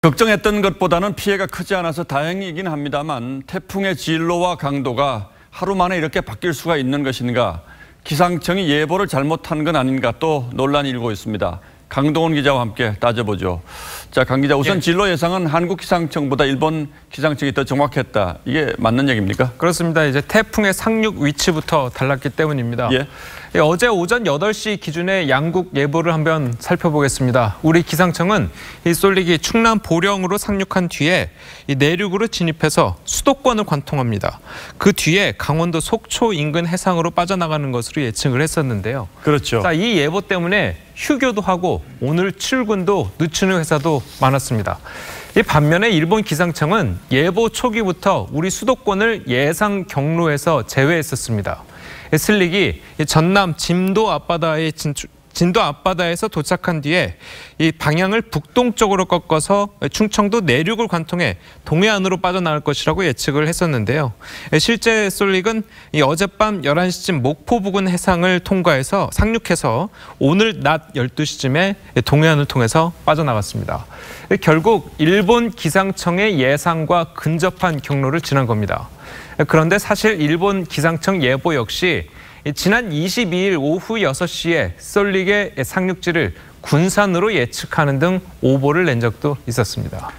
걱정했던 것보다는 피해가 크지 않아서 다행이긴 합니다만 태풍의 진로와 강도가 하루 만에 이렇게 바뀔 수가 있는 것인가, 기상청이 예보를 잘못한 건 아닌가 또 논란이 일고 있습니다. 강동원 기자와 함께 따져보죠. 자, 강 기자, 우선 진로 예상은 한국 기상청보다 일본 기상청이 더 정확했다. 이게 맞는 얘기입니까? 그렇습니다. 이제 태풍의 상륙 위치부터 달랐기 때문입니다. 예. 어제 오전 8시 기준의 양국 예보를 한번 살펴보겠습니다. 우리 기상청은 이 쏠릭이 충남 보령으로 상륙한 뒤에 이 내륙으로 진입해서 수도권을 관통합니다. 그 뒤에 강원도 속초 인근 해상으로 빠져나가는 것으로 예측을 했었는데요. 그렇죠. 자, 이 예보 때문에 휴교도 하고 오늘 출근도 늦추는 회사도 많았습니다. 이 반면에 일본 기상청은 예보 초기부터 우리 수도권을 예상 경로에서 제외했었습니다. 슬릭이 전남 진도 앞바다에서 도착한 뒤에 이 방향을 북동쪽으로 꺾어서 충청도 내륙을 관통해 동해안으로 빠져나갈 것이라고 예측을 했었는데요. 실제 쏠릭은 이 어젯밤 11시쯤 목포 부근 해상을 통과해서 상륙해서 오늘 낮 12시쯤에 동해안을 통해서 빠져나갔습니다. 결국 일본 기상청의 예상과 근접한 경로를 지난 겁니다. 그런데 사실 일본 기상청 예보 역시 지난 22일 오후 6시에 쏠릭의 상륙지를 군산으로 예측하는 등 오보를 낸 적도 있었습니다.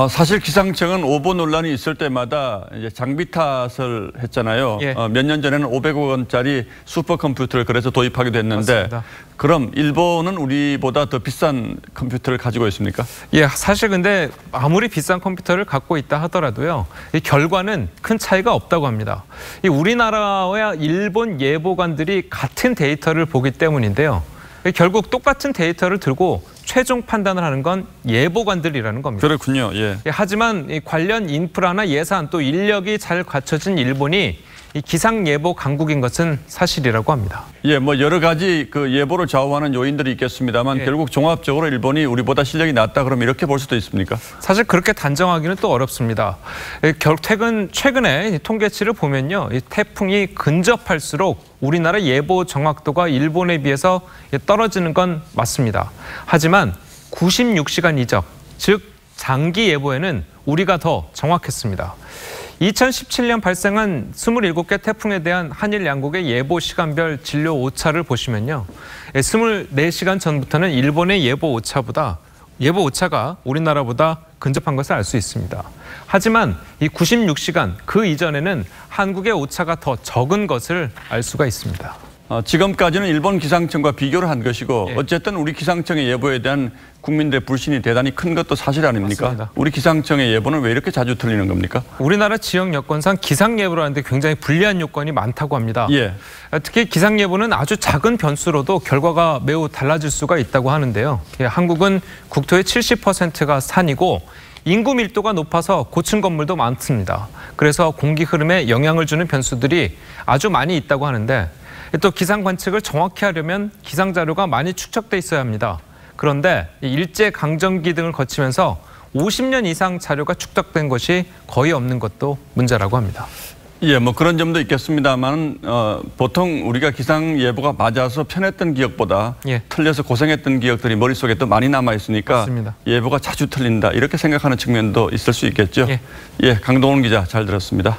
사실 기상청은 오보 논란이 있을 때마다 이제 장비 탓을 했잖아요. 예. 몇 년 전에는 500억 원짜리 슈퍼컴퓨터를 그래서 도입하기도 했는데, 맞습니다. 그럼 일본은 우리보다 더 비싼 컴퓨터를 가지고 있습니까? 예, 사실 근데 아무리 비싼 컴퓨터를 갖고 있다 하더라도요, 이 결과는 큰 차이가 없다고 합니다. 이 우리나라와 일본 예보관들이 같은 데이터를 보기 때문인데요. 결국 똑같은 데이터를 들고 최종 판단을 하는 건 예보관들이라는 겁니다. 그렇군요. 예. 하지만 이 관련 인프라나 예산 또 인력이 잘 갖춰진 일본이 이 기상 예보 강국인 것은 사실이라고 합니다. 예, 뭐 여러 가지 그 예보를 좌우하는 요인들이 있겠습니다만 결국 종합적으로 일본이 우리보다 실력이 낮다 그러면 이렇게 볼 수도 있습니까? 사실 그렇게 단정하기는 또 어렵습니다. 최근에 통계치를 보면요, 이 태풍이 근접할수록 우리나라 예보 정확도가 일본에 비해서 떨어지는 건 맞습니다. 하지만 96시간 이적, 즉 장기 예보에는 우리가 더 정확했습니다. 2017년 발생한 27개 태풍에 대한 한일 양국의 예보 시간별 진료 오차를 보시면요, 24시간 전부터는 일본의 예보 오차가 우리나라보다 근접한 것을 알 수 있습니다. 하지만 이 96시간 그 이전에는 한국의 오차가 더 적은 것을 알 수가 있습니다. 지금까지는 일본 기상청과 비교를 한 것이고, 어쨌든 우리 기상청의 예보에 대한 국민들의 불신이 대단히 큰 것도 사실 아닙니까? 맞습니다. 우리 기상청의 예보는 왜 이렇게 자주 틀리는 겁니까? 우리나라 지역 여건상 기상 예보를 하는데 굉장히 불리한 요건이 많다고 합니다. 예. 특히 기상 예보는 아주 작은 변수로도 결과가 매우 달라질 수가 있다고 하는데요. 한국은 국토의 70%가 산이고 인구 밀도가 높아서 고층 건물도 많습니다. 그래서 공기 흐름에 영향을 주는 변수들이 아주 많이 있다고 하는데, 또 기상 관측을 정확히 하려면 기상 자료가 많이 축적돼 있어야 합니다. 그런데 일제 강점기 등을 거치면서 50년 이상 자료가 축적된 것이 거의 없는 것도 문제라고 합니다. 예, 뭐 그런 점도 있겠습니다만 보통 우리가 기상 예보가 맞아서 편했던 기억보다 틀려서 고생했던 기억들이 머릿속에 또 많이 남아 있으니까 맞습니다. 예보가 자주 틀린다 이렇게 생각하는 측면도 있을 수 있겠죠. 예, 강동원 기자 잘 들었습니다.